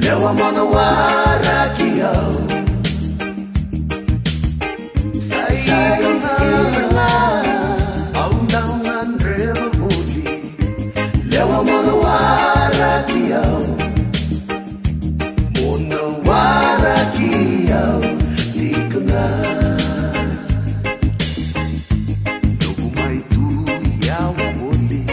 Lewa mga Waraki sa aundaungan rebuli. Lewa mga Waraki muna Waraki di ka nga lumay tuyaw muli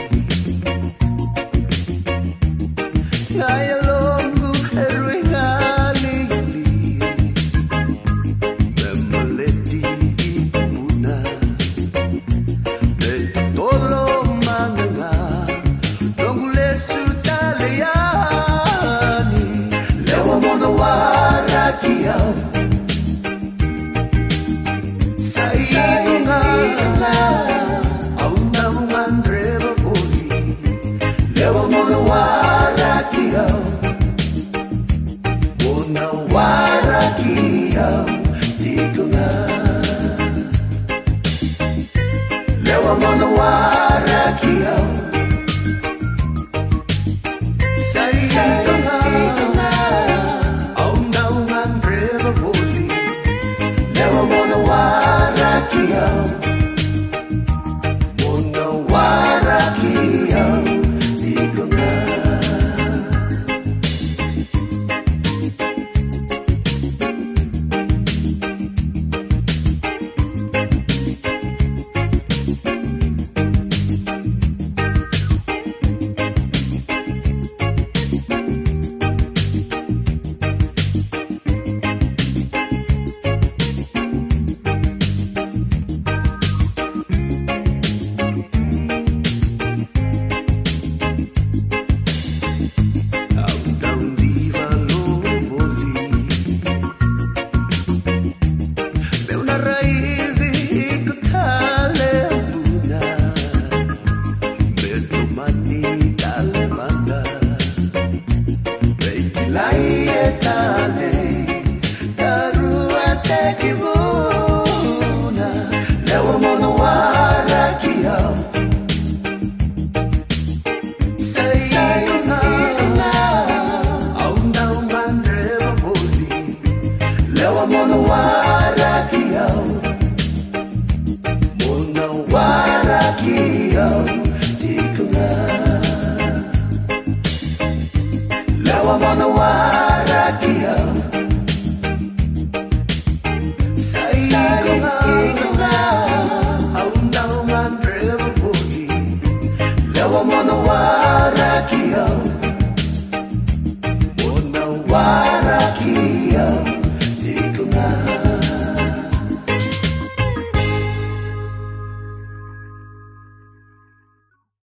Lewa mga Waraki muna Waraki di ko nga Lewa mga Waraki sa iyo nga aundaungan rebuli. Lewa mga Waraki muna Waraki di ko nga Lewa mga Waraki sa iyo nga aundaungan rebuli. Lewa mga Waraki muna Waraki di ko nga Lewa mga Waraki sa iyo nga aundaungan rebuli. Lewa mga Waraki muna Waraki